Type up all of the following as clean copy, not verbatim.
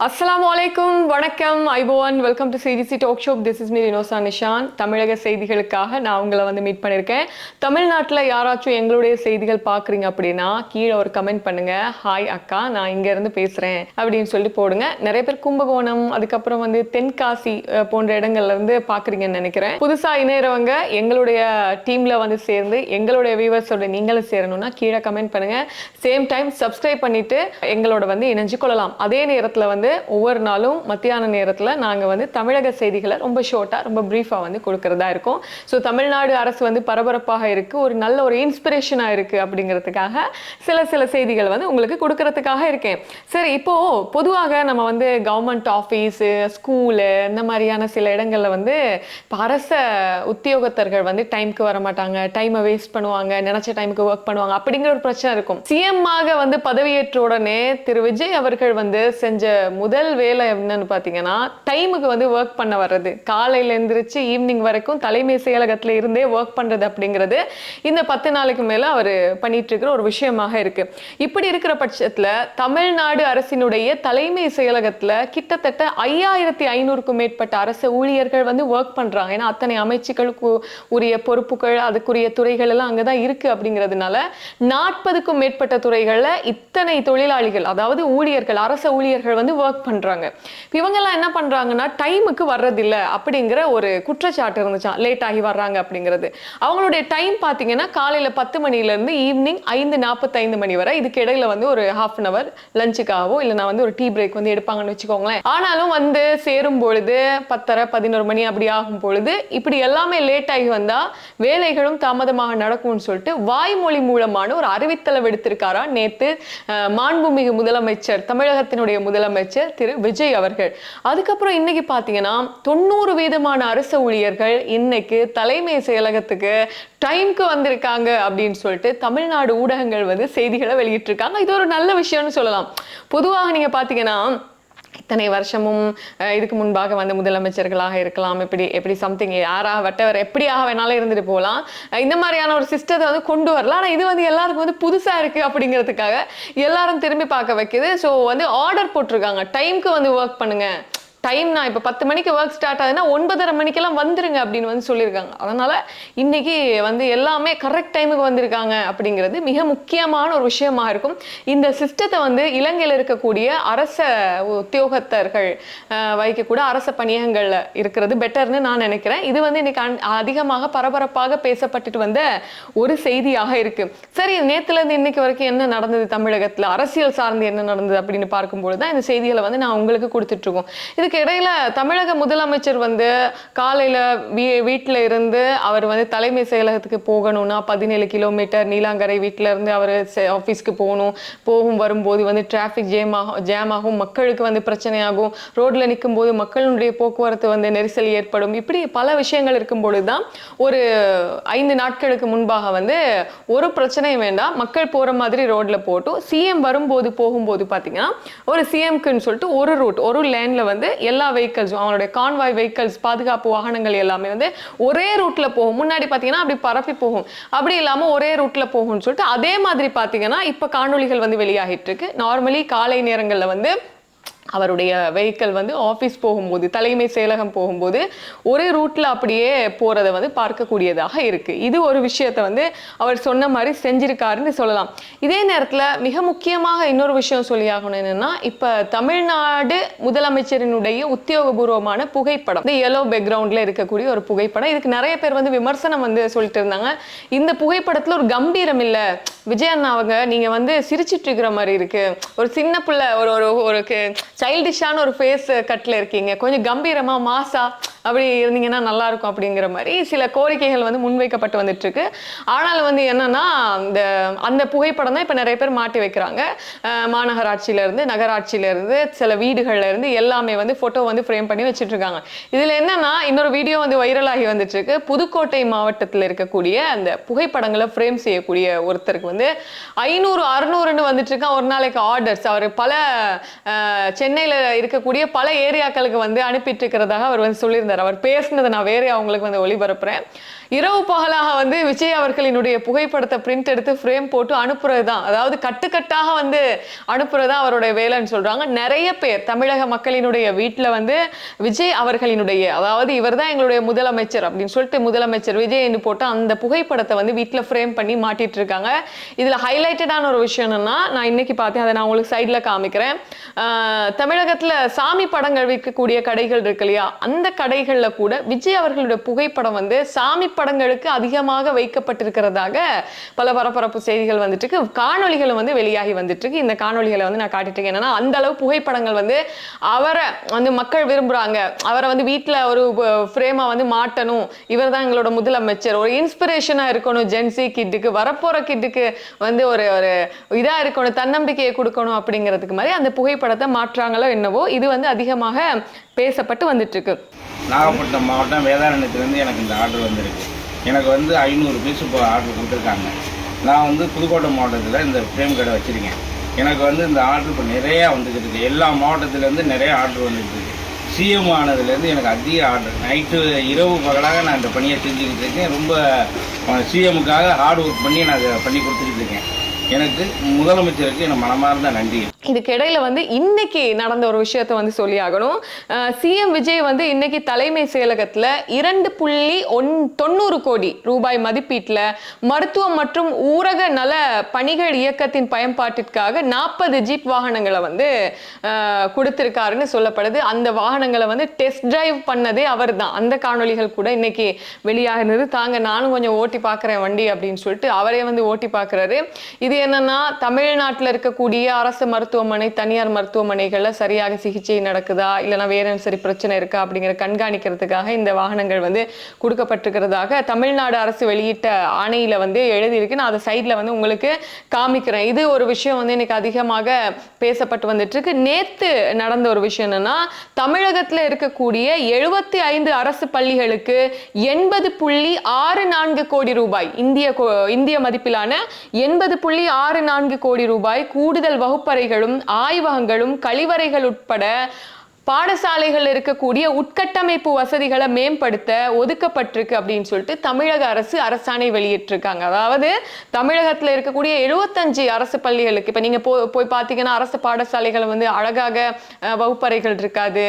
அஸ்ஸலாமுஅலைக்கும் வணக்கம் ஐபோன் welcome to CGC talk shop. This is me Rinosa Nishan. தமிழக செய்திகளுக்காக நான் உங்களை மீட் பண்ணியிருக்கேன். தமிழ்நாட்டில் யாராச்சும் எங்களுடைய செய்திகள் பார்க்குறீங்க அப்படின்னா கீழே ஒரு கமெண்ட் பண்ணுங்க. ஹாய் அக்கா, நான் இங்கேருந்து பேசுகிறேன் அப்படின்னு சொல்லிட்டு போடுங்க. நிறைய பேர் கும்பகோணம், அதுக்கப்புறம் தென்காசி போன்ற இடங்கள்ல இருந்து பார்க்குறீங்கன்னு நினைக்கிறேன். புதுசாக இணையறவங்க எங்களுடைய டீமில் சேர்ந்து எங்களுடைய வியூவர்ஸோட நீங்களும் சேரணும்னா கீழே கமெண்ட் பண்ணுங்க. சேம் டைம் சப்ஸ்கிரைப் பண்ணிட்டு எங்களோட இணைஞ்சு கொள்ளலாம். அதே நேரத்தில் ஒவ்வொரு நாளும் மத்தியான நேரத்தில் நாங்கள் தமிழக செய்திகளை ரொம்ப ஷார்ட்டாக ரொம்ப ப்ரீஃபாக கொடுக்கறதா இருக்கும். ஸோ தமிழ்நாடு அரசு பரபரப்பாக இருக்கு, ஒரு நல்ல ஒரு இன்ஸ்பிரேஷனாக இருக்கு அப்படிங்கிறதுக்காக சில செய்திகள் உங்களுக்கு கொடுக்கறதுக்காக இருக்கேன். சரி, இப்போ பொதுவாக நம்ம கவர்மெண்ட் ஆஃபீஸு, ஸ்கூலு, இந்த மாதிரியான சில இடங்கள்ல அரச உத்தியோகத்தர்கள் டைமுக்கு வர மாட்டாங்க, டைமை வேஸ்ட் பண்ணுவாங்க, நினைச்ச டைமுக்கு ஒர்க் பண்ணுவாங்க அப்படிங்கிற ஒரு பிரச்சனை இருக்கும். சிஎம் ஆக பதவியேற்ற உடனே திரு விஜய் அவர்கள் செஞ்ச முதல் வேலை என்னன்னு பாத்தீங்கன்னா டைமுக்கு ஒர்க் பண்ண வர்றது. காலையில எந்திரிச்சு ஈவினிங் வரைக்கும் தலைமை செயலகத்துல இருந்தே ஒர்க் பண்றது அப்படிங்கிறது இந்த 10 நாளைக்கு மேல அவர் பண்ணிட்டு இருக்கிற ஒரு விஷயமாக இருக்கு. இப்படி இருக்கிற பட்சத்துல தமிழ்நாடு அரசினுடைய தலைமை செயலகத்துல கிட்டத்தட்ட 5500க்கும் மேற்பட்ட அரசு ஊழியர்கள் ஒர்க் பண்றாங்க. ஏன்னா அத்தனை அமைச்சுகளுக்கு உரிய பொறுப்புகள், அதுக்குரிய துறைகள் எல்லாம் அங்கதான் இருக்கு. அப்படிங்கிறதுனால 40க்கும் மேற்பட்ட துறைகள்ல இத்தனை தொழிலாளிகள், அதாவது ஊழியர்கள், அரச ஊழியர்கள் ஒர்க் பண்றாங்க. இவங்கெல்லாம் என்ன பண்றாங்கன்னா டைமுக்கு வர்றதில்ல அப்படிங்கிற ஒரு குற்றச்சாட்டு இருந்துச்சாம். லேட் ஆகி வர்றாங்க அப்படிங்கிறது. அவங்களுடைய டைம் பாத்தீங்கன்னா காலையில 10 மணில இருந்து ஈவினிங் 5:45 மணி வரை. இதுக்கு இடையில ஒரு half an hour லஞ்சுக்காகவோ இல்லைன்னா ஒரு டீ பிரேக் எடுப்பாங்கன்னு வச்சுக்கோங்களேன். ஆனாலும் சேரும் பொழுது 10:30 11 மணி அப்படி ஆகும் பொழுது இப்படி எல்லாமே லேட் ஆகி வந்தா வேலைகளும் தாமதமாக நடக்கும்னு சொல்லிட்டு வாய்மொழி மூலமான ஒரு அறிவித்தலை விடுத்திருக்காரா நேத்து மாண்புமிகு முதலமைச்சர், தமிழகத்தினுடைய முதலமைச்சர் திரு விஜய் அவர்கள். அதுக்கப்புறம் இன்னைக்கு பாத்தீங்கன்னா 90% அரசு ஊழியர்கள் இன்னைக்கு தலைமை செயலகத்துக்கு டைம்க்கு வந்திருக்காங்க அப்படின்னு சொல்லிட்டு தமிழ்நாடு ஊடகங்கள் செய்திகளை வெளியிட்டு இருக்காங்க. இது ஒரு நல்ல விஷயம்னு சொல்லலாம். பொதுவாக நீங்க பாத்தீங்கன்னா இத்தனை வருஷமும் இதுக்கு முன்பாக முதலமைச்சர்களாக இருக்கலாம், எப்படி சம்திங் யாராக வட்டவர் எப்படியாக வேணாலும் இருந்துட்டு போகலாம். இந்த மாதிரியான ஒரு சிஸ்டத்தை கொண்டு வரலாம். ஆனால் இது எல்லாருக்கும் புதுசா இருக்கு அப்படிங்கிறதுக்காக எல்லாரும் திரும்பி பார்க்க வைக்குது. ஸோ ஆர்டர் போட்டிருக்காங்க, டைம்க்கு ஒர்க் பண்ணுங்க. டைம் நான் இப்போ 10 மணிக்கு ஒர்க் ஸ்டார்ட் ஆகுதுன்னா 9:30 மணிக்கெல்லாம் வந்துருங்க அப்படின்னு சொல்லியிருக்காங்க. அதனால இன்னைக்கு எல்லாமே கரெக்ட் டைமுக்கு வந்திருக்காங்க அப்படிங்கிறது மிக முக்கியமான ஒரு விஷயமா இருக்கும். இந்த சிஸ்டத்தை இலங்கையில் இருக்கக்கூடிய அரச உத்தியோகத்தர்கள் வைக்கக்கூட அரச பணியகங்கள்ல இருக்கிறது பெட்டர்னு நான் நினைக்கிறேன். இது இன்னைக்கு அதிகமாக பரபரப்பாக பேசப்பட்டுட்டு வந்த ஒரு செய்தியாக இருக்கு. சரி, நேத்துல இருந்து இன்னைக்கு வரைக்கும் என்ன நடந்தது தமிழகத்துல, அரசியல் சார்ந்து என்ன நடந்தது அப்படின்னு பார்க்கும்போது தான் இந்த செய்திகளை நான் உங்களுக்கு கொடுத்துட்டு இருக்கோம். இடையில தமிழக முதலமைச்சர் காலையில வீட்டுல இருந்து அவர் தலைமை செயலகத்துக்கு போகணும்னா 17 கிலோமீட்டர் நீலாங்கரை வீட்டுல இருந்து அவர் ஆபீஸ்க்கு போகும் வரும்போது டிராபிக் ஜாம் ஆகும், மக்களுக்கு பிரச்சனையாகும், ரோட்ல நிற்கும் போது மக்களுடைய போக்குவரத்து நெரிசல் ஏற்படும். இப்படி பல விஷயங்கள் இருக்கும் பொழுதுதான் ஒரு 5 நாட்களுக்கு முன்பாக ஒரு பிரச்சனையும் வேண்டாம், மக்கள் போற மாதிரி ரோட்ல போட்டு சிஎம் வரும்போது போகும்போது பாத்தீங்கன்னா ஒரு சிஎம்க்குன்னு சொல்லிட்டு ஒரு ரூட், ஒரு லேன்ல எல்லா வெஹிக்கிள்ஸும், அவங்களுடைய கான்வாய் வெஹிக்கிள்ஸ், பாதுகாப்பு வாகனங்கள் எல்லாமே ஒரே ரூட்ல போகும். முன்னாடி பாத்தீங்கன்னா அப்படி பரப்பி போகும், அப்படி இல்லாம ஒரே ரூட்ல போகும்னு சொல்லிட்டு அதே மாதிரி பாத்தீங்கன்னா இப்ப காணொளிகள் வெளியாகிட்டு இருக்கு. நார்மலி காலை நேரங்கள்ல அவருடைய வெஹிக்கிள் ஆஃபீஸ் போகும்போது, தலைமை செயலகம் போகும்போது ஒரே ரூட்ல அப்படியே போறதை பார்க்கக்கூடியதாக இருக்கு. இது ஒரு விஷயத்தை அவர் சொன்ன மாதிரி செஞ்சிருக்காருன்னு சொல்லலாம். இதே நேரத்தில் மிக முக்கியமாக இன்னொரு விஷயம் சொல்லியாகணும். என்னன்னா, இப்ப தமிழ்நாடு முதலமைச்சரினுடைய உத்தியோகபூர்வமான புகைப்படம், இந்த எல்லோ பேக்ரவுண்ட்ல இருக்கக்கூடிய ஒரு புகைப்படம். இதுக்கு நிறைய பேர் விமர்சனம் சொல்லிட்டு இருந்தாங்க. இந்த புகைப்படத்துல ஒரு கம்பீரம் இல்ல, விஜய் அண்ணா அவங்க நீங்க சிரிச்சிட்டு இருக்கிற மாதிரி இருக்கு, ஒரு சின்ன பிள்ளை ஒரு சைல்டிஷான ஒரு ஃபேஸ் கட்ல இருக்கீங்க, கொஞ்சம் கம்பீரமா மாசா அப்படி இருந்தீங்கன்னா நல்லா இருக்கும் அப்படிங்கிற மாதிரி சில கோரிக்கைகள் முன்வைக்கப்பட்டு வந்துட்டு இருக்கு. ஆனால் என்னன்னா அந்த புகைப்படம் தான் இப்ப நிறைய பேர் மாட்டி வைக்கிறாங்க. மாநகராட்சியில இருந்து, நகராட்சியில இருந்து, சில வீடுகள்ல இருந்து எல்லாமே போட்டோ ஃப்ரேம் பண்ணி வச்சிட்டு இருக்காங்க. இதுல என்னன்னா இன்னொரு வீடியோ வைரலாகி வந்துட்டு இருக்கு. புதுக்கோட்டை மாவட்டத்தில் இருக்கக்கூடிய அந்த புகைப்படங்களை ஃப்ரேம் செய்யக்கூடிய ஒருத்தருக்கு 500 600ன்னு வந்துட்டு இருக்கான் ஒரு நாளைக்கு ஆர்டர்ஸ். அவர் பல சென்னையில இருக்கக்கூடிய பல ஏரியாக்களுக்கு அனுப்பிட்டு இருக்கிறதாக அவர் சொல்லியிருந்தாங்க. சொல்லியிருந்தார். அவர் பேசினதை நான் வேற அவங்களுக்கு வந்து ஒளிபரப்புறேன். இரவு பகலாக வந்து விஜய் அவர்களினுடைய புகைப்படத்தை பிரிண்ட் எடுத்து ஃப்ரேம் போட்டு அனுப்புறது தான், அதாவது கட்டுக்கட்டாக வந்து அனுப்புறது தான் அவருடைய வேலைன்னு சொல்றாங்க. நிறைய பேர் தமிழக மக்களினுடைய வீட்டில் வந்து விஜய் அவர்களினுடைய, அதாவது இவர் தான் எங்களுடைய முதலமைச்சர் அப்படின்னு சொல்லிட்டு முதலமைச்சர் விஜய் என்று போட்டு அந்த புகைப்படத்தை வந்து வீட்டில் ஃப்ரேம் பண்ணி மாட்டிட்டு இருக்காங்க. இதுல ஹைலைட்டடான ஒரு விஷயம் என்னன்னா, நான் இன்னைக்கு பார்த்தேன், அதை நான் உங்களுக்கு சைட்ல காமிக்கிறேன். தமிழகத்துல சாமி படங்கள் விற்கக்கூடிய கடைகள் இருக்கு இல்லையா, அந்த கடைகள்ல கூட விஜய் அவர்களுடைய புகைப்படம் வந்து சாமி படங்களுக்கு அதிகமாக வைக்கப்பட்டிருக்கிறதாக பல பரபரப்பு செய்திகள் வந்துட்டு இருக்கு. காணொலிகளும் வந்து வெளியாகி வந்துட்டு இருக்கு. இந்த காணொலிகளை வந்து நான் காட்டிட்டு இருக்கேன். என்னன்னா, அந்த அளவு புகைப்படங்கள் வந்து அவரை வந்து மக்கள் விரும்புறாங்க. அவரை வந்து வீட்டுல ஒரு ஃப்ரேமா வந்து மாட்டணும், இவர் தான் எங்களோட முதலமைச்சர், ஒரு இன்ஸ்பிரேஷனா இருக்கணும், ஜென்சி கிட்டுக்கு வரப்போற கிட்டுக்கு வந்து ஒரு ஒரு இதா இருக்கணும், தன்னம்பிக்கையை கொடுக்கணும் அப்படிங்கிறதுக்கு மாதிரி அந்த புகைப்படத்தை மாற்றாங்களோ என்னவோ, இது வந்து அதிகமாக பேசப்பட்டு வந்துட்டு இருக்கு. நாகப்பட்டினம் மாவட்டம் வேதாரண்யத்திலேருந்து எனக்கு இந்த ஆர்டர் வந்திருக்கு. எனக்கு வந்து 500 பீஸ் இப்போ ஆர்டர் கொடுத்துருக்காங்க. நான் வந்து புதுக்கோட்டை மாவட்டத்தில் இந்த ஃப்ரேம் கடை வச்சுருக்கேன். எனக்கு வந்து இந்த ஆர்டர் இப்போ நிறையா வந்துக்கிட்டு இருக்குது. எல்லா மாவட்டத்துலேருந்து நிறையா ஆர்டர் வந்துட்டு இருக்கு. சிஎம் ஆனதுலேருந்து எனக்கு அதிக ஆர்டர். நைட்டு இரவு பகலாக நான் இந்த பணியை செஞ்சுக்கிட்டு இருக்கேன். ரொம்ப சிஎம்முக்காக ஹார்ட் ஒர்க் பண்ணி நான் அதை பண்ணி கொடுத்துக்கிட்டு இருக்கேன். எனக்கு முதலமைச்சருக்கு எனக்கு மனமார்ந்த நன்றி. இதுக்கு இடையில வந்து இன்னைக்கு நடந்த ஒரு விஷயத்தை வந்து சொல்லி ஆகணும். சிஎம் விஜய் வந்து இன்னைக்கு தலைமை செயலகத்துல 2.90 கோடி ரூபாய் மதிப்பீட்டுல மருத்துவம் மற்றும் ஊரக நல பணிகள் இயக்கத்தின் பயன்பாட்டிற்காக 40 ஜீப் வாகனங்களை வந்து கொடுத்திருக்காருன்னு சொல்லப்படுது. அந்த வாகனங்களை வந்து டெஸ்ட் டிரைவ் பண்ணதே அவர் தான். அந்த காணொலிகள் கூட இன்னைக்கு வெளியாகினது. தாங்க நானும் கொஞ்சம் ஓட்டி பார்க்குறேன் வண்டி அப்படின்னு சொல்லிட்டு அவரே வந்து ஓட்டி பார்க்குறாரு. இது என்னன்னா, தமிழ்நாட்டில் இருக்கக்கூடிய அரசு மருத்துவமனை, தனியார் மருத்துவமனைகள்ல சரியாக சிகிச்சை நடக்குதா இல்லைன்னா வேற சரி பிரச்சனை இருக்கா அப்படிங்கிற கண்காணிக்கிறதுக்காக இந்த வாகனங்கள் வந்து கொடுக்கப்பட்டிருக்கிறதாக தமிழ்நாடு அரசு வெளியிட்ட ஆணையில வந்து எழுதியிருக்கு. நான் அதை சைட்ல வந்து உங்களுக்கு காமிக்கிறேன். இது ஒரு விஷயம் வந்து இன்னைக்கு அதிகமாக பேசப்பட்டு வந்துட்டு இருக்கு. நேத்து நடந்த ஒரு விஷயம் என்னன்னா, தமிழகத்துல இருக்கக்கூடிய 75 அரசு பள்ளிகளுக்கு 80.64 கோடி ரூபாய் இந்திய மதிப்பிலான 80.64 கோடி ரூபாய் கூடுதல் வகுப்பறைகளும் ஆய்வகங்களும் கழிவறைகள் உட்பட பாடசாலைகள் இருக்கக்கூடிய உட்கட்டமைப்பு வசதிகளை மேம்படுத்த ஒதுக்கப்பட்டிருக்கு அப்படின்னு சொல்லிட்டு தமிழக அரசு அரசாணை வெளியிட்டிருக்காங்க. அதாவது தமிழகத்தில் இருக்கக்கூடிய 75 அரசு பள்ளிகளுக்கு இப்போ நீங்க போய் பார்த்தீங்கன்னா அரசு பாடசாலைகள் வந்து அழகாக வகுப்பறைகள் இருக்காது,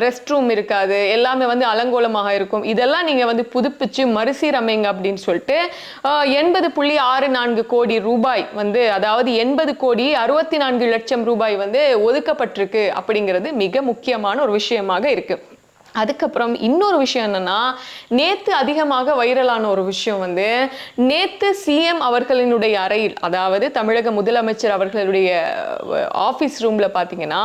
ரெஸ்ட் ரூம் இருக்காது, எல்லாமே வந்து அலங்கோலமாக இருக்கும். இதெல்லாம் நீங்க வந்து புதுப்பிச்சு மறுசீரமைங்க அப்படின்னு சொல்லிட்டு 80.64 கோடி ரூபாய் வந்து, அதாவது 80.64 லட்சம் ரூபாய் வந்து ஒதுக்கப்பட்டிருக்கு அப்படிங்கிறது மிக முக்கியமான ஒரு விஷயமாக இருக்கு. அதுக்கப்புறம் இன்னொரு விஷயம் என்னன்னா, நேத்து அதிகமாக வைரலான ஒரு விஷயம் வந்து, நேத்து சிஎம் அவர்களினுடைய அறையில், அதாவது தமிழக முதலமைச்சர் அவர்களுடைய ஆபீஸ் ரூம்ல பாத்தீங்கன்னா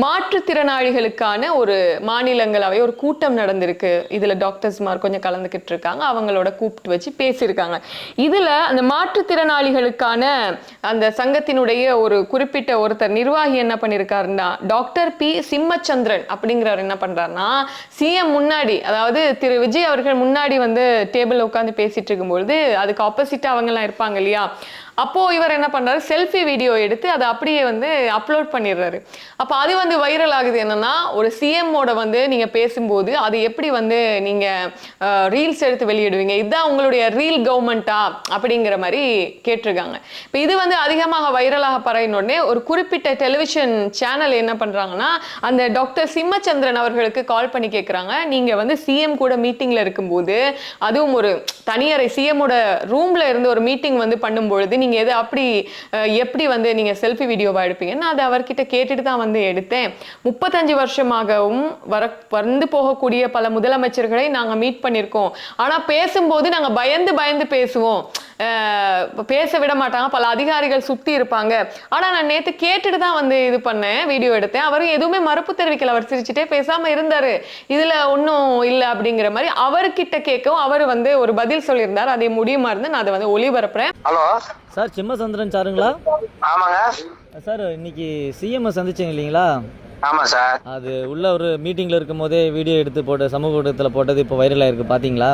மாற்றுத்திறனாளிகளுக்கான ஒரு மாநிலங்களவை ஒரு கூட்டம் நடந்திருக்கு. இதுல டாக்டர்ஸ்மார் கொஞ்சம் கலந்துக்கிட்டு இருக்காங்க. அவங்களோட கூப்பிட்டு வச்சு பேசியிருக்காங்க. இதுல அந்த மாற்றுத்திறனாளிகளுக்கான அந்த சங்கத்தினுடைய ஒரு குறிப்பிட்ட ஒருத்தர் நிர்வாகி என்ன பண்ணிருக்காருன்னா, டாக்டர் பி சிம்மச்சந்திரன் அப்படிங்கிறவர் என்ன பண்றாருன்னா, சிஎம் முன்னாடி, அதாவது திரு விஜய் அவர்கள் முன்னாடி வந்து டேபிள் உட்காந்து பேசிட்டு இருக்கும்பொழுது அதுக்கு ஆப்போசிட்டா அவங்க எல்லாம் இருப்பாங்க இல்லையா, அப்போ இவர் என்ன பண்றாரு, செல்ஃபி வீடியோ எடுத்து அதை அப்படியே வந்து அப்லோட் பண்ணிடுறாரு. அப்போ அது வந்து வைரல் ஆகுது. என்னன்னா, ஒரு சிஎம்மோட வந்து நீங்க பேசும்போது அது எப்படி வந்து நீங்க ரீல்ஸ் எடுத்து வெளியிடுவீங்க, இதுதான் உங்களுடைய ரீல் கவர்மெண்டா அப்படிங்கிற மாதிரி கேட்டிருக்காங்க. இப்போ இது வந்து அதிகமாக வைரலாக பரவின உடனே ஒரு குறிப்பிட்ட டெலிவிஷன் சேனல் என்ன பண்றாங்கன்னா, அந்த டாக்டர் சிம்மச்சந்திரன் அவர்களுக்கு கால் பண்ணி கேட்குறாங்க, நீங்க வந்து சிஎம் கூட மீட்டிங்ல இருக்கும்போது, அதுவும் ஒரு தனியறை சிஎம்மோட ரூம்ல இருந்து ஒரு மீட்டிங் வந்து பண்ணும்பொழுது நீங்க எது அப்படி எப்படி வந்து நீங்க செல்ஃபி வீடியோவா எடுப்பீங்க? நான் அதை அவர்கிட்ட கேட்டுட்டு தான் வந்து எடுத்தேன். 35 வருஷமாகவும் வந்து போகக்கூடிய பல முதலமைச்சர்களை நாங்க மீட் பண்ணியிருக்கோம். ஆனா பேசும்போது நாங்க பயந்து பயந்து பேசுவோம், பேச விட மாட்டாங்க, பல அதிகாரிகள் சுத்தி இருப்பாங்க. ஆனா நான் நேத்து கேட்டுட்டு தான் வந்து இது பண்ணேன், வீடியோ எடுத்தேன். அவரும் எதுவுமே மறுப்பு தெரிவிக்கல, அவர் சிரிச்சுட்டே பேசாம இருந்தாரு. இதுல ஒன்றும் இல்லை அப்படிங்கிற மாதிரி அவர்கிட்ட கேட்கவும் அவர் வந்து ஒரு பதில் சொல்லியிருந்தார். அதே முடியுமா இருந்து நான் அதை வந்து ஒளிபரப்புறேன். Hello sir, சிம்மச்சந்திரன் சாருங்களா? ஆமாங்க சார், இன்னைக்கு சிஎம் சந்திச்சீங்க இல்லைங்களா? ஆமாம் சார். அது உள்ள ஒரு மீட்டிங்கில் இருக்கும் போதே வீடியோ எடுத்து போட்டு சமூக ஊடகத்தில் போட்டது இப்போ வைரலாக இருக்குது, பார்த்தீங்களா?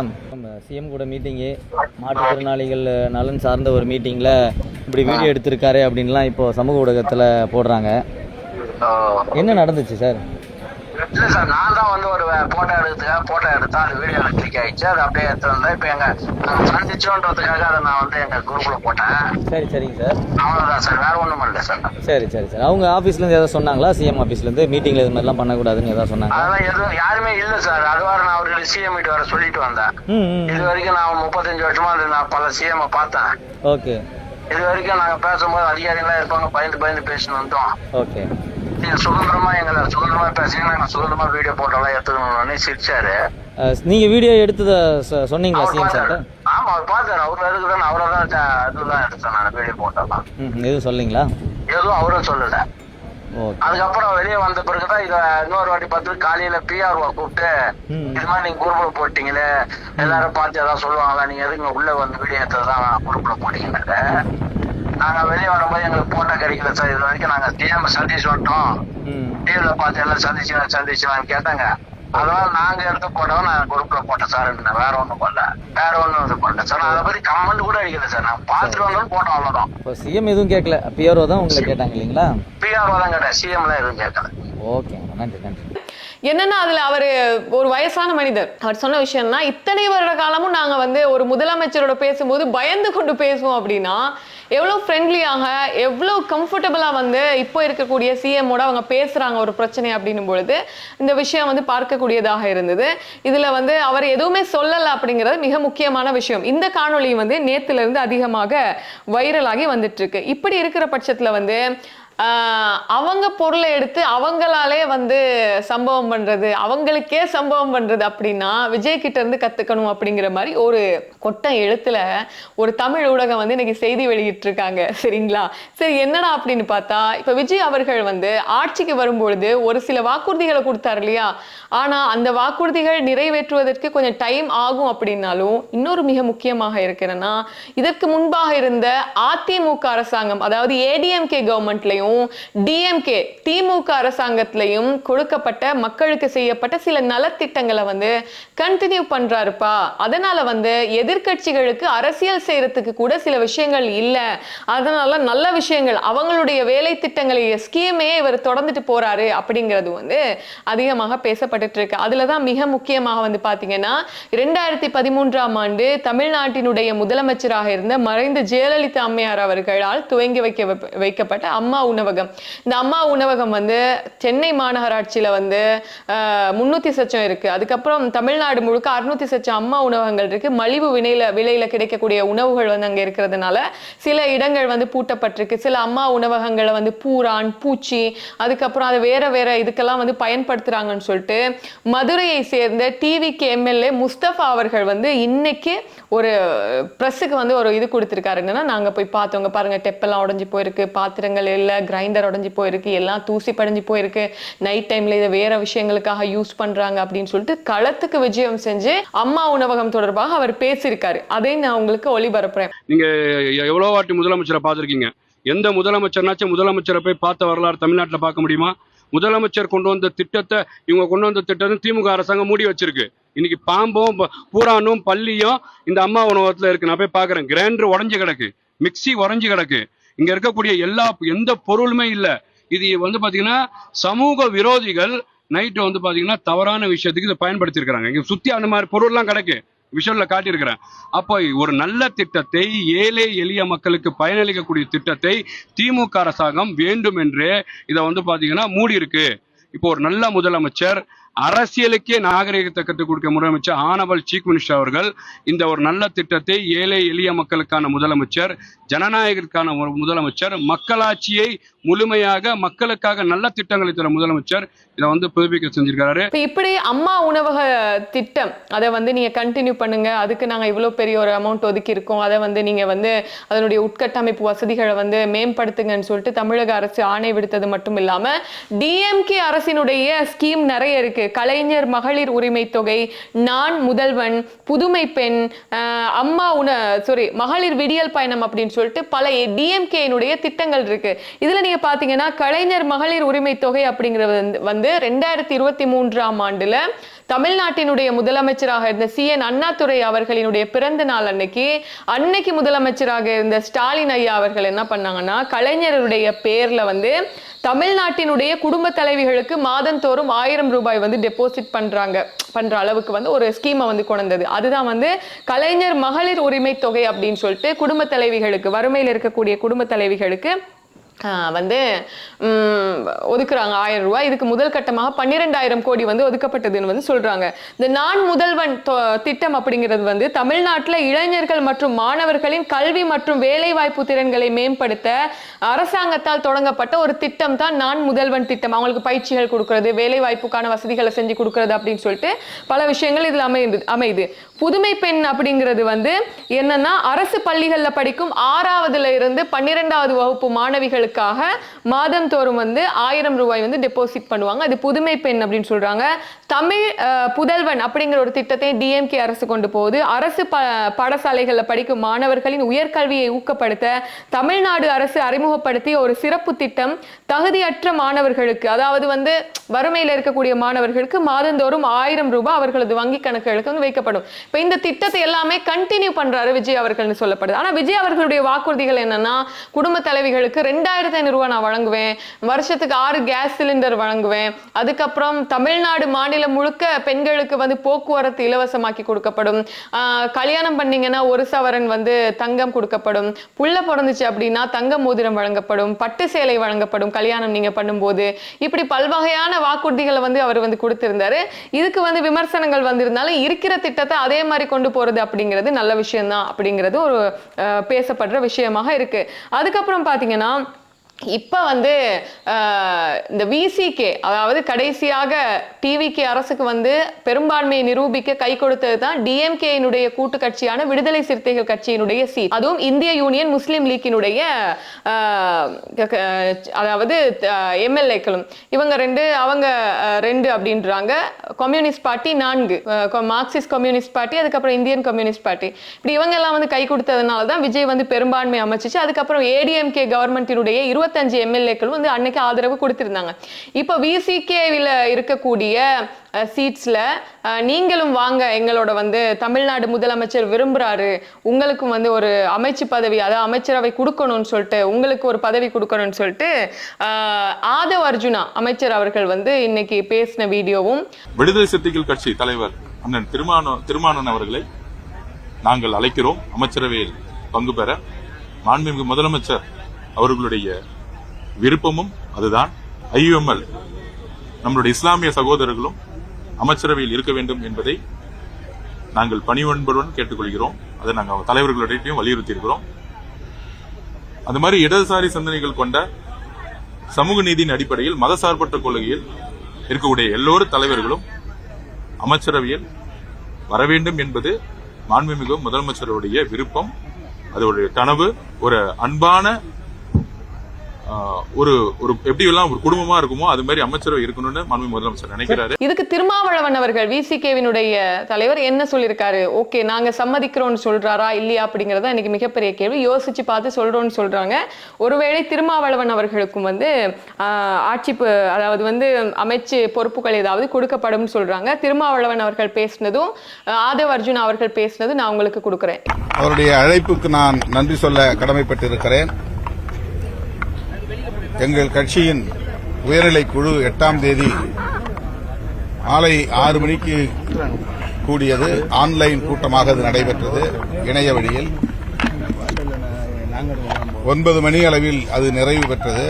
சிஎம் கூட மீட்டிங்கு, மாற்றுத்திறனாளிகள் நலன் சார்ந்த ஒரு மீட்டிங்கில் இப்படி வீடியோ எடுத்திருக்காரு அப்படின்லாம் இப்போ சமூக ஊடகத்தில் போடுறாங்க. என்ன நடந்துச்சு சார்? இல்ல சார், நான் தான் வந்து ஒரு போட்டோ எடுத்தா அது வீடியோ கிளிக் ஆயிடுச்சு. அது அப்படியே எடுத்து வந்தேன். இப்ப நாங்க சந்திச்சோன்றதுக்காக அதை நான் வந்து எங்க குரூப்ல போட்டேன். சரிங்க சார். அவ்வளவுதான் சார், வேற ஒண்ணும் பண்ணல சார். சரி அவங்க ஆஃபீஸ்ல இருந்து ஏதாவது சொன்னாங்களா? சிஎம் ஆஃபீஸ்ல இருந்து மீட்டிங்ல இது மாதிரிலாம் பண்ணக்கூடாதுன்னு ஏதாவது சொன்னாங்க? அதெல்லாம் எதுவும் யாருமே இல்ல சார். அதுவார நான் அவர்கள் சிஎம் மீட் வர சொல்லிட்டு வந்தேன். இது வரைக்கும் நான் 35 வருஷமா நான் பல சிஎம் பார்த்தேன். ஓகே. இது வரைக்கும் நாங்க பேசும்போது அதிகாரிகளா இருப்பாங்க, பயந்து பேசணும் வந்தோம். ஓகே. நீங்க சுதந்திரமா பேசுறீங்க, நாங்க சுதந்திரமா வீடியோ போட்டோலாம் எடுத்துக்கணும்னு சிரிச்சாரு. நீங்க வீடியோ எடுத்தத சொன்னீங்களா சிஎம் சார்? ஆமா, அவர் பார்த்தாரு. அவரு எடுக்குதான், அவரதான் இதுதான் எடுத்தேன் நான் வீடியோ போட்டோலாம். எதுவும் சொல்றீங்களா? எதுவும் அவரும் சொல்லல. அதுக்கப்புறம் வெளியே வந்த பிறகுதான் இத இன்னொரு வாட்டி பார்த்து காலையில பிஆர்ஓ கூப்பிட்டு இது மாதிரி நீங்க குரூப்ல போட்டீங்களே, எல்லாரும் பார்த்து ஏதாவது சொல்லுவாங்களா, நீங்க எதுக்கு உள்ள வந்து வீடியோ எடுத்ததான் குரூப்ல போட்டீங்கன்னாரு. நாங்க வெளியே வரும்போது எங்களுக்கு போட்டோ கிடைக்கல சார். இது வரைக்கும் நாங்க டிஎம் சந்திச்சு வந்துட்டோம், டிவில பார்த்து எல்லாம் சந்திச்சுவான்னு கேட்டாங்க. அதனால நாங்க எடுத்து போட்டோம், நான் குரூப்ல போட்டேன் சார். வேற ஒண்ணும் பண்ணல, வேற ஒண்ணும் இது பண்ணல சார். நான் அதை பத்தி கமெண்ட் கூட அடிக்கல சார். நான் பார்த்துட்டு வந்தாலும் போட்டோம், அவ்வளவுதான். சிஎம் எதுவும் கேட்கல, பிஆர்ஓ தான் உங்களை கேட்டாங்க இல்லைங்களா? பிஆர்ஓ தான் கேட்டேன், சிஎம்ல எதுவும் கேட்கல. ஓகே, நன்றி. என்னன்னா அதுல அவரு ஒரு வயசான மனிதர். அவர் சொன்ன விஷயம்னா, இத்தனை வருட காலமும் நாங்க வந்து ஒரு முதலமைச்சரோட பேசும்போது பயந்து கொண்டு பேசுவோம் அப்படின்னா எவ்வளவு ஃப்ரெண்ட்லியாக, எவ்வளவு கம்ஃபர்டபுளா வந்து இப்போ இருக்கக்கூடிய சிஎம்மோட அவங்க பேசுறாங்க ஒரு பிரச்சனை அப்படின்னும் பொழுது இந்த விஷயம் வந்து பார்க்கக்கூடியதாக இருந்தது. இதுல வந்து அவர் எதுவுமே சொல்லல அப்படிங்கிறது மிக முக்கியமான விஷயம். இந்த காணொளி வந்து நேத்துல இருந்து அதிகமாக வைரலாகி வந்துட்டு இருக்கு. இப்படி இருக்கிற பட்சத்துல வந்து அவங்க பொருளை எடுத்து அவங்களாலே வந்து சம்பவம் பண்றது, அவங்களுக்கே சம்பவம் பண்றது அப்படின்னா விஜய் கிட்ட இருந்து கத்துக்கணும் அப்படிங்கிற மாதிரி ஒரு கொட்டை எழுத்துல ஒரு தமிழ் ஊடகம் வந்து இன்னைக்கு செய்தி வெளியிட்டு இருக்காங்க. சரிங்களா? சரி, என்னடா அப்படின்னு பார்த்தா, இப்ப விஜய் அவர்கள் வந்து ஆட்சிக்கு வரும்பொழுது ஒரு சில வாக்குறுதிகளை கொடுத்தாரு இல்லையா? ஆனா அந்த வாக்குறுதிகள் நிறைவேற்றுவதற்கு கொஞ்சம் டைம் ஆகும் அப்படின்னாலும் இன்னொரு மிக முக்கியமாக இருக்கிறன்னா, இதற்கு முன்பாக இருந்த அதிமுக அரசாங்கம், அதாவது ஏடிஎம்கே கவர்மெண்ட்லயும் டிஎம்கே திமுக அரசாங்கத்திலையும் கொடுக்கப்பட்ட மக்களுக்கு செய்யப்பட்ட சில நலத்திட்டங்களை வந்து கண்டினியூ பண்றாருப்பா. அதனால வந்து எதிர்கட்சிகளுக்கு அரசியல் செய்யறதுக்கு கூட சில விஷயங்கள் இல்ல, அதனால நல்ல விஷயங்கள் அவங்களுடைய வேலை திட்டங்களை ஸ்கீமே இவர் தொடர்ந்துட்டு போறாரு அப்படிங்கிறது வந்து அதிகமாக பேசப்பட்டு இருக்கு. அதுலதான் மிக முக்கியமாக வந்து பாத்தீங்கன்னா 2013ஆம் ஆண்டு தமிழ்நாட்டினுடைய முதலமைச்சராக இருந்த மறைந்த ஜெயலலிதா அம்மையார் அவர்களால் துவங்கி வைக்கப்பட்ட அம்மா உணவகம். இந்த அம்மா உணவகம் வந்து சென்னை மாநகராட்சியில வந்து 300 சச்சம் இருக்கு. அதுக்கப்புறம் தமிழ்நாடு முழுக்க 600 சச்சம் அம்மா உணவகங்கள் இருக்கு. மலிவு விலையில கிடைக்கக்கூடிய உணவுகள் வந்து அங்க இருக்கிறதுனால சில இடங்கள் வந்து பூட்டப்பட்டிருக்கு. சில அம்மா உணவகங்களை வந்து பூரான், பூச்சி, அதுக்கப்புறம் அதை வேற இதுக்கெல்லாம் வந்து பயன்படுத்துறாங்கன்னு சொல்லிட்டு மதுரையை சேர்ந்த டிவிக்கு எம்எல்ஏ முஸ்தபா அவர்கள் வந்து இன்னைக்கு ஒரு பிரஸுக்கு வந்து ஒரு இது கொடுத்திருக்காரு. என்னன்னா, நாங்க போய் பார்த்தவங்க பாருங்க, டெப்பெல்லாம் உடஞ்சி போயிருக்கு, பாத்திரங்கள் இல்ல, கிரைண்டர் உடஞ்சி போயிருக்கு, எல்லாம் தூசி படிஞ்சு போயிருக்கு, நைட் டைம்ல இதை வேற விஷயங்களுக்காக யூஸ் பண்றாங்க அப்படின்னு சொல்லிட்டு களத்துக்கு விஜயம் செஞ்சு அம்மா உணவகம் தொடர்பாக அவர் பேசியிருக்காரு. அதை நான் உங்களுக்கு ஒளிபரப்புறேன். நீங்க எவ்வளவு வாட்டி முதலமைச்சரை பார்த்திருக்கீங்க? எந்த முதலமைச்சர்னாச்சும் முதலமைச்சரை போய் பார்த்த வரலாறு தமிழ்நாட்டில் பார்க்க முடியுமா? முதலமைச்சர் கொண்டு வந்த திட்டத்தை, இவங்க கொண்டு வந்த திட்டத்தை திமுக அரசாங்கம் மூடி வச்சிருக்கு. இன்னைக்கு பாம்பும் பூரானும் பள்ளியும் இந்த அம்மா உணவகத்துல இருக்கு. நான் போய் பாக்குறேன், கிரைண்டர் உடஞ்சி கிடக்கு, மிக்சி உடஞ்சி கிடக்கு, இங்க இருக்கக்கூடிய எந்த பொருளுமே இல்ல. இது வந்து பாத்தீங்கன்னா சமூக விரோதிகள் நைட்டு வந்து பாத்தீங்கன்னா தவறான விஷயத்துக்கு இதை பயன்படுத்தி இருக்காங்க. இங்க சுத்தி அந்த மாதிரி பொருள்லாம் கிடக்கு, விஷயம்ல காட்டியிருக்கிறேன். அப்போ ஒரு நல்ல திட்டத்தை, ஏழை எளிய மக்களுக்கு பயனளிக்கக்கூடிய திட்டத்தை திமுக அரசாங்கம் வேண்டும் என்று இதை வந்து பாத்தீங்கன்னா மூடி இருக்கு. இப்போ ஒரு நல்ல முதலமைச்சர், அரசியலுக்கே நாகரிகத்தை கற்றுக் கொடுக்க முதலமைச்சர் ஆனவல் சீஃப் மினிஸ்டர் அவர்கள் இந்த ஒரு நல்ல திட்டத்தை, ஏழை எளிய மக்களுக்கான முதலமைச்சர், ஜனநாயகத்திற்கான முதலமைச்சர், மக்களாட்சியை முழுமையாக மக்களுக்காக நல்ல திட்டங்களை தர முதலமைச்சர் இதை வந்து புதுப்பிக்க செஞ்சிருக்காரு. இப்படி அம்மா உணவக திட்டம் அதை வந்து நீங்க கண்டினியூ பண்ணுங்க, அதுக்கு நாங்க இவ்வளவு பெரிய ஒரு அமௌண்ட் ஒதுக்கி இருக்கோம், அதை வந்து நீங்க வந்து அதனுடைய உட்கட்டமைப்பு வசதிகளை வந்து மேம்படுத்துங்கன்னு சொல்லிட்டு தமிழக அரசு ஆணை விடுத்தது மட்டும் இல்லாம டிஎம்கே அரசினுடைய ஸ்கீம் நிறைய இருக்கு. கலைஞர் மகளிர் உரிமை தொகை, நான் முதல்வன், புதுமை பெண், அம்மா மகளிர் விடியல் பயணம் அப்படின்னு சொல்லிட்டு பல டிஎம்கேனுடைய திட்டங்கள் இருக்கு. இதுல நீங்க பாத்தீங்கன்னா கலைஞர் மகளிர் உரிமை தொகை அப்படிங்கிறது வந்து 2023ஆம் ஆண்டுல தமிழ்நாட்டினுடைய முதலமைச்சராக இருந்த CN அண்ணாதுரை அவர்களினுடைய பிறந்த நாள் அன்னைக்கு முதலமைச்சராக இருந்த ஸ்டாலின் ஐயா அவர்கள் என்ன பண்ணாங்கன்னா கலைஞருடைய பேர்ல வந்து தமிழ்நாட்டினுடைய குடும்ப தலைவிகளுக்கு மாதந்தோறும் 1000 ரூபாய் வந்து டெபாசிட் பண்ற அளவுக்கு வந்து ஒரு ஸ்கீமை வந்து கொண்டது. அதுதான் வந்து கலைஞர் மகளிர் உரிமை தொகை அப்படின்னு சொல்லிட்டு குடும்ப தலைவிகளுக்கு, வறுமையில் இருக்கக்கூடிய குடும்ப தலைவிகளுக்கு வந்து ஒதுக்குறாங்க 1000 ரூபாய். இதுக்கு முதல் கட்டமாக 12,000 கோடி வந்து ஒதுக்கப்பட்டதுன்னு வந்து சொல்றாங்க. இந்த நான் முதல்வன் திட்டம் அப்படிங்கிறது வந்து தமிழ்நாட்டில் இளைஞர்கள் மற்றும் மாணவர்களின் கல்வி மற்றும் வேலை வாய்ப்பு திறன்களை மேம்படுத்த அரசாங்கத்தால் தொடங்கப்பட்ட ஒரு திட்டம் தான் நான் முதல்வன் திட்டம். அவங்களுக்கு பயிற்சிகள் கொடுக்கறது, வேலை வாய்ப்புக்கான வசதிகளை செஞ்சு கொடுக்கறது அப்படின்னு சொல்லிட்டு பல விஷயங்கள் இதுல அமையுது. புதுமை பெண் அப்படிங்கிறது வந்து என்னன்னா, அரசு பள்ளிகள்ல படிக்கும் 6ஆவதுல இருந்து 12வது வகுப்பு மாணவிகளுக்காக மாதந்தோறும் வந்து 1000 ரூபாய் வந்து டெபாசிட் பண்ணுவாங்க. அது புதுமை பெண் அப்படின்னு சொல்றாங்க. தமிழ் புதல்வன் அப்படிங்கிற ஒரு திட்டத்தை டிஎம்கே அரசு கொண்டு போகுது. அரசு பாடசாலைகளில் படிக்கும் மாணவர்களின் உயர்கல்வியை ஊக்கப்படுத்த தமிழ்நாடு அரசு அறிமுகப்படுத்திய ஒரு சிறப்பு திட்டம் தகுதியற்ற மாணவர்களுக்கு, அதாவது வந்து வறுமையில் இருக்கக்கூடிய மாணவர்களுக்கு மாதந்தோறும் 1000 ரூபாய் அவர்களது வங்கி கணக்குகளுக்கு வந்து வைக்கப்படும். இப்ப இந்த திட்டத்தை எல்லாமே கண்டினியூ பண்றாரு விஜய் அவர்கள்னு சொல்லப்படுது. ஆனா விஜய் அவர்களுடைய வாக்குறுதிகள் என்னன்னா, குடும்ப தலைவிகளுக்கு 2500 ரூபாய் நான் வழங்குவேன், வருஷத்துக்கு 6 கேஸ் சிலிண்டர் வழங்குவேன், அதுக்கப்புறம் தமிழ்நாடு மாநிலம் முழுக்க பெண்களுக்கு வந்து போக்குவரத்து இலவசமாக்கி கொடுக்கப்படும், கல்யாணம் பண்ணீங்கன்னா 1 சவரன் வந்து தங்கம் கொடுக்கப்படும், புள்ள பிறந்துச்சு அப்படின்னா தங்க மோதிரம் வழங்கப்படும், பட்டு சேலை வழங்கப்படும் கல்யாணம் நீங்க பண்ணும்போது, இப்படி பல்வகையான வாக்குறுதிகளை வந்து அவர் வந்து கொடுத்திருந்தாரு. இதுக்கு வந்து விமர்சனங்கள் வந்திருந்தாலும் இருக்கிற திட்டத்தை அதே மாதிரி கொண்டு போறது அப்படிங்கிறது நல்ல விஷயம் தான் அப்படிங்கிறது ஒரு பேசப்படுற விஷயமாக இருக்கு. அதுக்கப்புறம் பாத்தீங்கன்னா இப்ப வந்து இந்த விசிகே, அதாவது கடைசியாக டிவிகே அரசுக்கு வந்து பெரும்பான்மையை நிரூபிக்க கை கொடுத்தது தான் டிஎம்கேயினுடைய கூட்டு கட்சியான விடுதலை சிறுத்தைகள் கட்சியினுடைய சீட். அதுவும் இந்திய யூனியன் முஸ்லீம் லீக்கினுடைய அதாவது எம்எல்ஏக்களும் இவங்க 2 அப்படின்றாங்க. Communist party 4, Marxist communist party, அதுக்கப்புறம் இந்தியன் கம்யூனிஸ்ட் பார்ட்டி, இப்படி இவங்க எல்லாம் வந்து கை கொடுத்ததுனால தான் விஜய் வந்து பெரும்பான்மை அமைச்சிச்சு. அதுக்கப்புறம் ஏடிஎம்கே கவர்மெண்டினுடைய 25 எம்எல்ஏக்கள் வந்து அன்னைக்கு ஆதரவு கொடுத்திருந்தாங்க. இப்ப விசிகேவில் இருக்கக்கூடிய சீட்ஸ்ல நீங்களும் வாங்க, எங்களோட வந்து தமிழ்நாடு முதலமைச்சர் விரும்புறாரு, உங்களுக்கும் வந்து ஒரு அமைச்சு பதவி, அதாவது அமைச்சரவை கொடுக்கணும்னு சொல்லிட்டு, உங்களுக்கு ஒரு பதவி கொடுக்கணும்னு சொல்லிட்டு ஆதவ் அர்ஜுனா அமைச்சர் அவர்கள் வந்து இன்னைக்கு பேசின வீடியோவும். விடுதலை சிறுத்தைகள் கட்சி தலைவர் அண்ணன் திருமானன் அவர்களை நாங்கள் அழைக்கிறோம் அமைச்சரவையில் பங்கு பெற. மாண்புமிகு முதலமைச்சர் அவர்களுடைய விருப்பமும் அதுதான். IUML நம்மளுடைய இஸ்லாமிய சகோதரர்களும் அமைச்சரவையில் இருக்க வேண்டும் என்பதை நாங்கள் பணிவன்புடன் கேட்டுக்கொள்கிறோம். அதை நாங்கள் தலைவர்களிடையும் வலியுறுத்தி இருக்கிறோம். அது மாதிரி இடதுசாரி சிந்தனைகள் கொண்ட சமூக நீதியின் அடிப்படையில் மதசார்பற்ற கொள்கையில் இருக்கக்கூடிய எல்லோரும் தலைவர்களும் அமைச்சரவையில் வர வேண்டும் என்பது மாண்புமிகு முதலமைச்சருடைய விருப்பம். அது ஒரு கனவு. ஒரு அன்பான ஒரு எப்படி எல்லாம் ஒரு குடும்பமா இருக்குமோ அது மாதிரி அமைச்சரவை இருக்கணும்னு மாண்புமிகு முதலமைச்சர் நினைக்கிறாரு. இதுக்கு திருமாவளவன் அவர்கள் விசிகேவினுடைய தலைவர் என்ன சொல்லியிருக்காரு? ஓகே, நாங்க சம்மதிக்கிறோம்னு சொல்றாரா இல்லையா அப்படிங்கறத இன்னைக்கு மிகப்பெரிய கேள்வி. யோசிச்சு பார்த்து சொல்றோம்னு சொல்றாங்க. ஒருவேளை திருமாவளவன் அவர்களுக்கும் வந்து ஆட்சி, அதாவது வந்து அமைச்சு பொறுப்புகள் ஏதாவது கொடுக்கப்படும் சொல்றாங்க. திருமாவளவன் அவர்கள் பேசினதும் ஆதவ் அர்ஜுனா அவர்கள் பேசினதும் நான் உங்களுக்கு கொடுக்கிறேன். அவருடைய அழைப்புக்கு நான் நன்றி சொல்ல கடமைப்பட்டிருக்கிறேன். எங்கள் கட்சியின் உயர்நிலை குழு 8ஆம் தேதி மாலை 6 மணிக்கு கூடியது. ஆன்லைன் கூட்டமாக அது நடைபெற்றது இணைய வழியில். 9 மணி அளவில் அது நிறைவு பெற்றது.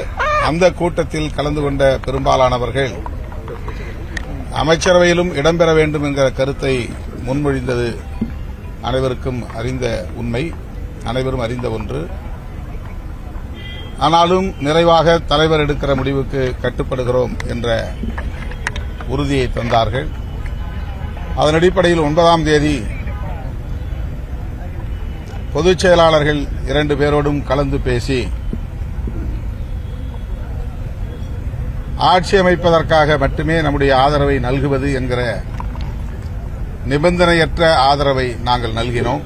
அந்த கூட்டத்தில் கலந்து கொண்ட பெரும்பாலானவர்கள் அமைச்சரவையிலும் இடம்பெற வேண்டும் என்கிற கருத்தை முன்மொழிந்தது அனைவருக்கும் அறிந்த உண்மை, அனைவரும் அறிந்த ஒன்று. ஆனாலும் நிறைவாக தலைவர் எடுக்கிற முடிவுக்கு கட்டுப்படுகிறோம் என்ற உறுதியை தந்தார்கள். அதன் அடிப்படையில் 9ஆம் தேதி பொதுச் செயலாளர்கள் 2 பேரோடும் கலந்து பேசி ஆட்சி அமைப்பதற்காக மட்டுமே நம்முடைய ஆதரவை நல்குவது என்கிற நிபந்தனையற்ற ஆதரவை நாங்கள் நல்கினோம்.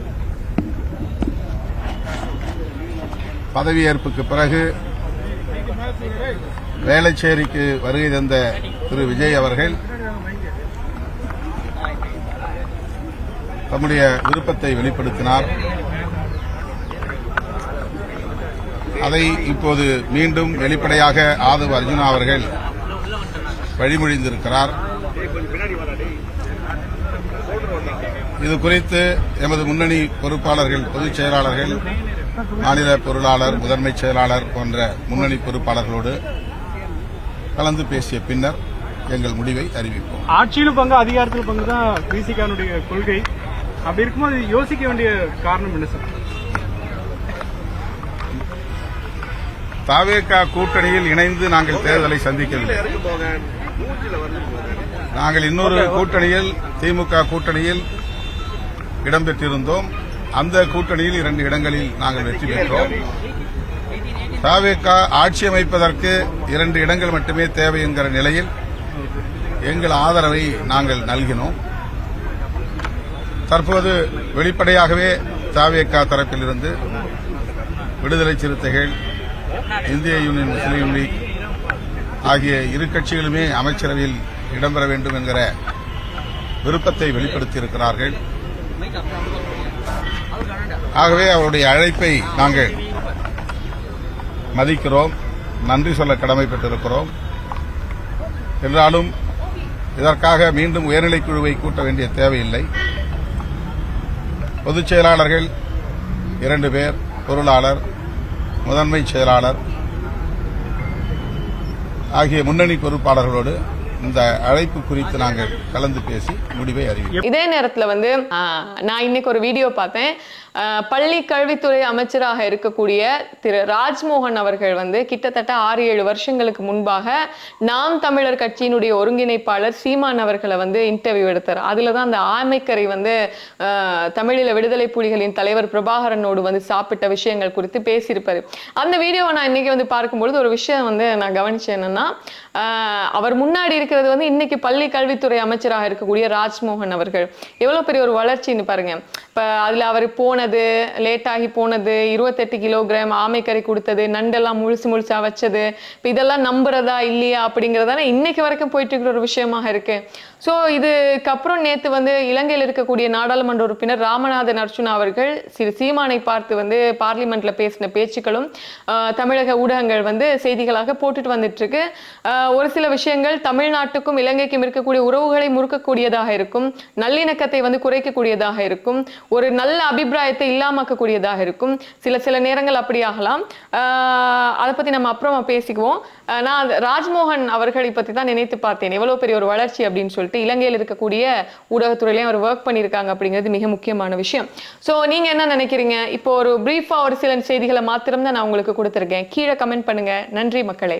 பதவியேற்புக்கு பிறகு வேளச்சேரிக்கு வருகை தந்த திரு விஜய் அவர்கள் தம்முடைய விருப்பத்தை வெளிப்படுத்தினார். அதை இப்போது மீண்டும் வெளிப்படையாக ஆதவ் அர்ஜுனா அவர்கள் வழிமொழிந்திருக்கிறார். இது குறித்து எமது முன்னணி பொறுப்பாளர்கள், பொதுச் செயலாளர்கள், மாநில பொருளாளர், முதன்மைச் செயலாளர் போன்ற முன்னணி பொறுப்பாளர்களோடு கலந்து பேசிய பின்னர் எங்கள் முடிவை அறிவிப்போம். ஆட்சியிலும் பங்கு அதிகாரத்திலும் பங்கு தான் விசிகானுடைய கொள்கை. அப்படி இருக்கும்போது யோசிக்க வேண்டிய காரணம் என்ன சார்? தாவேகா கூட்டணியில் இணைந்து நாங்கள் தேர்தலை சந்திக்கவில்லை. நாங்கள் இன்னொரு கூட்டணியில், திமுக கூட்டணியில் இடம்பெற்றிருந்தோம். அந்த கூட்டணியில் 2 இடங்களில் நாங்கள் வெற்றி பெற்றோம். தாவேகா ஆட்சி அமைப்பதற்கு 2 இடங்கள் மட்டுமே தேவை என்கிற நிலையில் எங்கள் ஆதரவை நாங்கள் நல்கினோம். தற்போது வெளிப்படையாகவே தாவேகா தரப்பிலிருந்து விடுதலை சிறுத்தைகள், இந்திய யூனியன் முஸ்லீம் லீக் ஆகிய இரு கட்சிகளுமே அமைச்சரவையில் இடம்பெற வேண்டும் என்கிற விருப்பத்தை வெளிப்படுத்தியிருக்கிறார்கள். ஆகவே அவருடைய அழைப்பை நாங்கள் மதிக்கிறோம், நன்றி சொல்ல கடமைப்பட்டிருக்கிறோம். என்றாலும் இதற்காக மீண்டும் உயர்நிலைக் குழுவை கூட்ட வேண்டிய தேவையில்லை. பொதுச் செயலாளர்கள் 2 பேர், பொருளாளர், முதன்மைச் செயலாளர் ஆகிய முன்னணி பொறுப்பாளர்களோடு இந்த அழைப்பு குறித்து நாங்கள் கலந்து பேசி முடிவை அறிவிப்போம். இதே நேரத்துல வந்து நான் இன்னைக்கு ஒரு வீடியோ பார்த்தேன். பள்ளி கல்வித்துறை அமைச்சராக இருக்கக்கூடிய திரு ராஜ்மோகன் அவர்கள் வந்து கிட்டத்தட்ட 6-7 வருஷங்களுக்கு முன்பாக நாம் தமிழர் கட்சியினுடைய ஒருங்கிணைப்பாளர் சீமான் அவர்களை வந்து இன்டர்வியூ எடுத்தார். அதுலதான் அந்த ஆமைக்கரை வந்து தமிழீழ விடுதலை புலிகளின் தலைவர் பிரபாகரனோடு வந்து சாப்பிட்ட விஷயங்கள் குறித்து பேசியிருப்பாரு. அந்த வீடியோவை நான் இன்னைக்கு வந்து பார்க்கும்பொழுது ஒரு விஷயம் வந்து நான் கவனிச்சேன். என்னன்னா, அவர் முன்னாடி இருக்கிறது வந்து இன்னைக்கு பள்ளி கல்வித்துறை அமைச்சராக இருக்கக்கூடிய ராஜ்மோகன் அவர்கள். எவ்வளவு பெரிய ஒரு வளர்ச்சின்னு பாருங்க. இப்ப அதுல அவர் போனது, லேட் ஆகி போனது, 28 கிலோகிராம் ஆமைக்கறி கொடுத்தது, நண்டெல்லாம் முழுசா வச்சது, இப்ப இதெல்லாம் நம்புறதா இல்லையா அப்படிங்கறதான இன்னைக்கு வரைக்கும் போயிட்டு இருக்கிற ஒரு விஷயமாக இருக்கு. சோ இதுக்கப்புறம் நேத்து வந்து இலங்கையில் இருக்கக்கூடிய நாடாளுமன்ற உறுப்பினர் ராமநாதன் அர்ச்சுனா அவர்கள் சீமானை பார்த்து வந்து பார்லிமெண்ட்ல பேசின பேச்சுக்களும் தமிழக ஊடகங்கள் வந்து செய்திகளாக போட்டுட்டு வந்துட்டு இருக்கு. ஒரு சில விஷயங்கள் தமிழ்நாட்டுக்கும் இலங்கைக்கும் இருக்கக்கூடிய உறவுகளை முறுக்கக்கூடியதாக இருக்கும், நல்லிணக்கத்தை வந்து குறைக்கக்கூடியதாக இருக்கும், ஒரு நல்ல அபிப்பிராயத்தை இல்லாமக்கக்கூடியதாக இருக்கும். சில நேரங்கள் அப்படி ஆகலாம். அதை பத்தி நம்ம அப்புறமா பேசிக்குவோம். நான் ராஜ்மோகன் அவர்களை பத்தி தான் நினைத்து பார்த்தேன். எவ்வளவு பெரிய ஒரு வளர்ச்சி அப்படின்னு சொல்லிட்டு இலங்கையில் இருக்கக்கூடிய ஊடகத்துறையிலையும் அவர் ஒர்க் பண்ணியிருக்காங்க அப்படிங்கிறது மிக முக்கியமான விஷயம். ஸோ நீங்க என்ன நினைக்கிறீங்க? இப்போ ஒரு பிரீஃபா ஒரு சில செய்திகளை மாத்திரம் தான் நான் உங்களுக்கு கொடுத்துருக்கேன். கீழே கமெண்ட் பண்ணுங்க. நன்றி மக்களே.